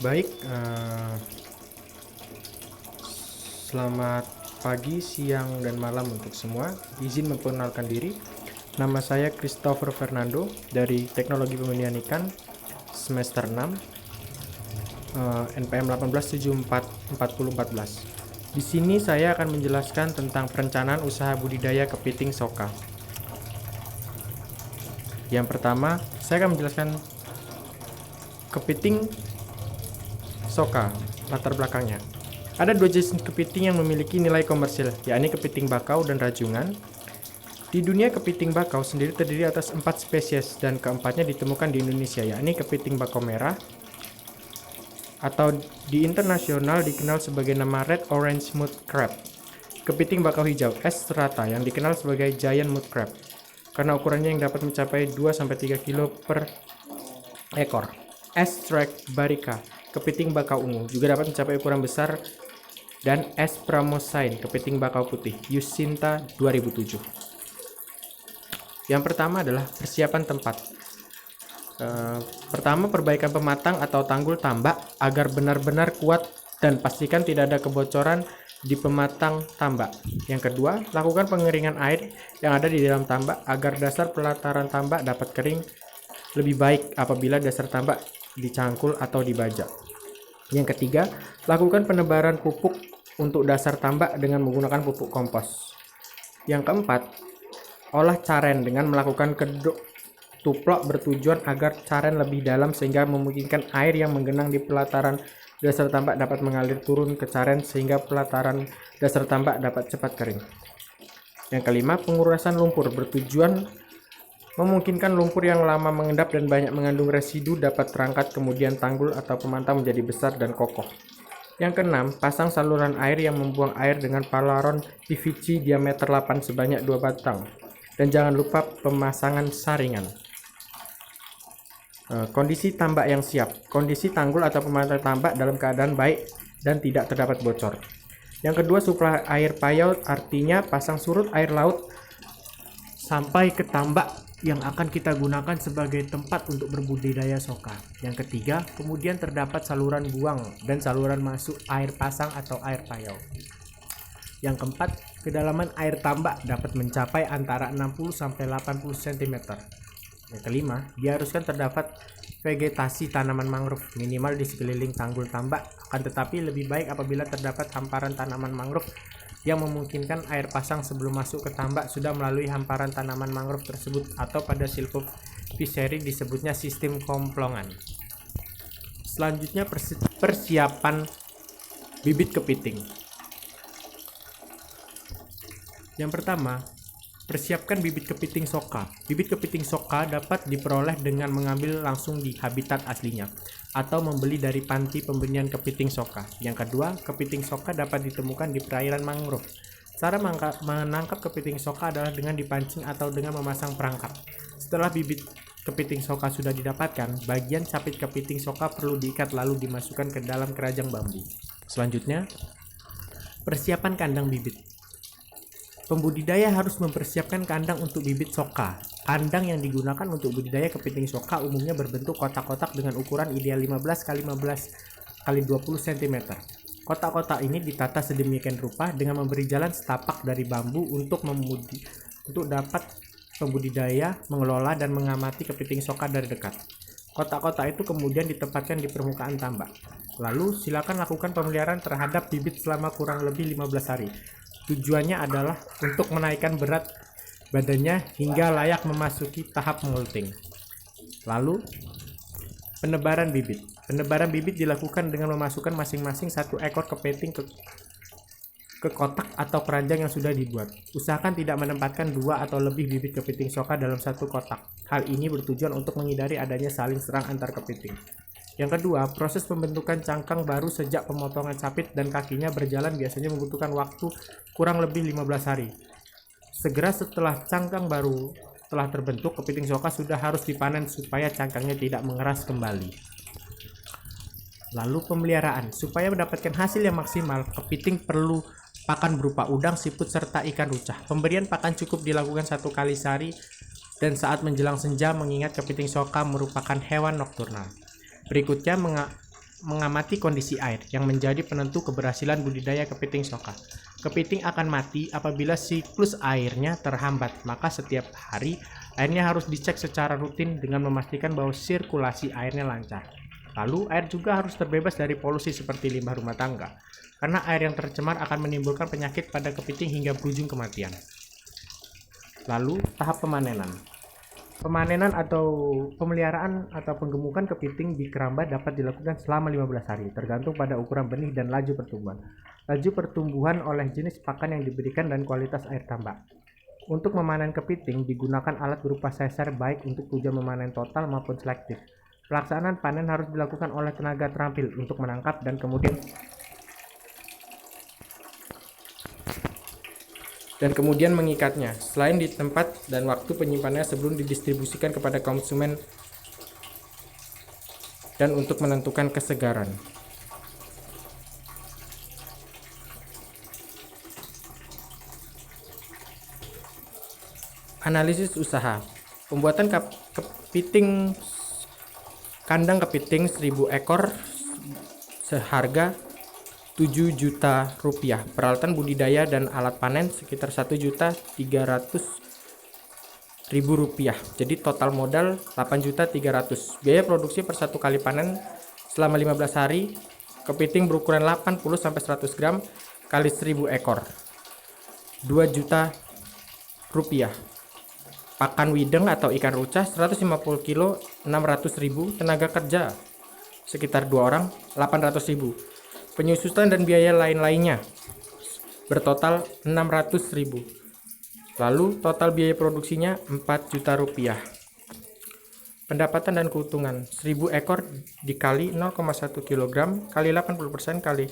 Baik, selamat pagi, siang, dan malam untuk semua. Izin memperkenalkan diri. Nama saya Christopher Fernando dari Teknologi Pembudidayaan Ikan semester 6, NPM 18744014. Di sini saya akan menjelaskan tentang perencanaan usaha budidaya kepiting soka. Yang pertama, saya akan menjelaskan kepiting soka, latar belakangnya. Ada dua jenis kepiting yang memiliki nilai komersil, yakni kepiting bakau dan rajungan. Di dunia, kepiting bakau sendiri terdiri atas 4 spesies dan keempatnya ditemukan di Indonesia, yakni kepiting bakau merah atau di internasional dikenal sebagai nama Red Orange Mud Crab. Kepiting bakau hijau S. serrata yang dikenal sebagai Giant Mud Crab karena ukurannya yang dapat mencapai 2-3 kg per ekor. S. Barica, kepiting bakau ungu, juga dapat mencapai ukuran besar. Dan S. pramosain, kepiting bakau putih, Yusinta 2007. Yang pertama adalah persiapan tempat. Pertama, perbaikan pematang atau tanggul tambak agar benar-benar kuat dan pastikan tidak ada kebocoran di pematang tambak. Yang kedua, lakukan pengeringan air yang ada di dalam tambak agar dasar pelataran tambak dapat kering lebih baik apabila dasar tambak dicangkul atau dibajak. Yang ketiga, lakukan penebaran pupuk untuk dasar tambak dengan menggunakan pupuk kompos. Yang keempat, olah caren dengan melakukan kedok tuplok bertujuan agar caren lebih dalam sehingga memungkinkan air yang menggenang di pelataran dasar tambak dapat mengalir turun ke caren sehingga pelataran dasar tambak dapat cepat kering. Yang kelima, pengurusan lumpur bertujuan memungkinkan lumpur yang lama mengendap dan banyak mengandung residu dapat terangkat, kemudian tanggul atau pemantang menjadi besar dan kokoh. Yang keenam, pasang saluran air yang membuang air dengan palaron PVC diameter 8 sebanyak 2 batang. Dan jangan lupa pemasangan saringan. Kondisi tambak yang siap. Kondisi tanggul atau pemantang tambak dalam keadaan baik dan tidak terdapat bocor. Yang kedua, suplai air payau, artinya pasang surut air laut sampai ke tambak yang akan kita gunakan sebagai tempat untuk berbudidaya soka. Yang ketiga, kemudian terdapat saluran buang dan saluran masuk air pasang atau air payau. Yang keempat, kedalaman air tambak dapat mencapai antara 60-80 cm. Yang kelima, diharuskan terdapat vegetasi tanaman mangrove minimal di sekeliling tanggul tambak, akan tetapi lebih baik apabila terdapat hamparan tanaman mangrove yang memungkinkan air pasang sebelum masuk ke tambak sudah melalui hamparan tanaman mangrove tersebut, atau pada silvophycery disebutnya sistem komplongan. Selanjutnya, persiapan bibit kepiting. Yang pertama, persiapkan bibit kepiting soka. Bibit kepiting soka dapat diperoleh dengan mengambil langsung di habitat aslinya atau membeli dari panti pembenihan kepiting soka. Yang kedua, kepiting soka dapat ditemukan di perairan mangrove. Cara menangkap kepiting soka adalah dengan dipancing atau dengan memasang perangkap. Setelah bibit kepiting soka sudah didapatkan, bagian capit kepiting soka perlu diikat lalu dimasukkan ke dalam keranjang bambu. Selanjutnya, persiapan kandang bibit. Pembudidaya harus mempersiapkan kandang untuk bibit soka. Kandang yang digunakan untuk budidaya kepiting soka umumnya berbentuk kotak-kotak dengan ukuran ideal 15 x 15 x 20 cm. Kotak-kotak ini ditata sedemikian rupa dengan memberi jalan setapak dari bambu untuk dapat pembudidaya mengelola dan mengamati kepiting soka dari dekat. Kotak-kotak itu kemudian ditempatkan di permukaan tambak. Lalu silakan lakukan pemeliharaan terhadap bibit selama kurang lebih 15 hari. Tujuannya adalah untuk menaikkan berat badannya hingga layak memasuki tahap molting. Lalu, penebaran bibit. Penebaran bibit dilakukan dengan memasukkan masing-masing satu ekor kepiting ke kotak atau keranjang yang sudah dibuat. Usahakan tidak menempatkan 2 atau lebih bibit kepiting soka dalam satu kotak. Hal ini bertujuan untuk menghindari adanya saling serang antar kepiting. Yang kedua, proses pembentukan cangkang baru sejak pemotongan capit dan kakinya berjalan biasanya membutuhkan waktu kurang lebih 15 hari. Segera setelah cangkang baru telah terbentuk, kepiting soka sudah harus dipanen supaya cangkangnya tidak mengeras kembali. Lalu pemeliharaan. Supaya mendapatkan hasil yang maksimal, kepiting perlu pakan berupa udang, siput, serta ikan rucah. Pemberian pakan cukup dilakukan 1 kali sehari dan saat menjelang senja, mengingat kepiting soka merupakan hewan nokturnal. Berikutnya, mengamati kondisi air yang menjadi penentu keberhasilan budidaya kepiting soka. Kepiting akan mati apabila siklus airnya terhambat, maka setiap hari airnya harus dicek secara rutin dengan memastikan bahwa sirkulasi airnya lancar. Lalu air juga harus terbebas dari polusi seperti limbah rumah tangga, karena air yang tercemar akan menimbulkan penyakit pada kepiting hingga berujung kematian. Lalu tahap pemanenan. Pemanenan atau pemeliharaan atau penggemukan kepiting di keramba dapat dilakukan selama 15 hari, tergantung pada ukuran benih dan laju pertumbuhan. Laju pertumbuhan oleh jenis pakan yang diberikan dan kualitas air tambak. Untuk memanen kepiting digunakan alat berupa seser baik untuk tujuan memanen total maupun selektif. Pelaksanaan panen harus dilakukan oleh tenaga terampil untuk menangkap dan kemudian mengikatnya, selain di tempat dan waktu penyimpanannya sebelum didistribusikan kepada konsumen dan untuk menentukan kesegaran. Analisis usaha. Pembuatan kepiting kandang kepiting 1000 ekor seharga 7 juta rupiah. Peralatan budidaya dan alat panen sekitar 1.300.000 rupiah. Jadi total modal 8.300.000. Biaya produksi per satu kali panen selama 15 hari kepiting berukuran 80 sampai 100 gram kali 1000 ekor. 2 juta rupiah. Pakan wideng atau ikan rucah 150 kilo 600.000. Tenaga kerja sekitar 2 orang 800.000. Penyusutan dan biaya lain-lainnya bertotal 600.000. Lalu total biaya produksinya 4 juta rupiah. Pendapatan dan keuntungan 1000 ekor dikali 0,1 kg kali 80% kali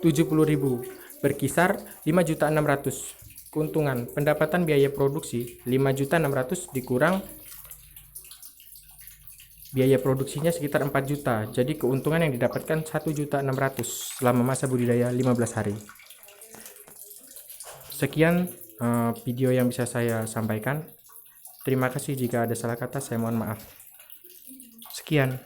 70.000 berkisar 5.600.000. Keuntungan pendapatan biaya produksi 5.600.000 dikurang biaya produksinya sekitar 4 juta. Jadi keuntungan yang didapatkan 1.600.000 selama masa budidaya 15 hari. Sekian video yang bisa saya sampaikan. Terima kasih, jika ada salah kata saya mohon maaf. Sekian.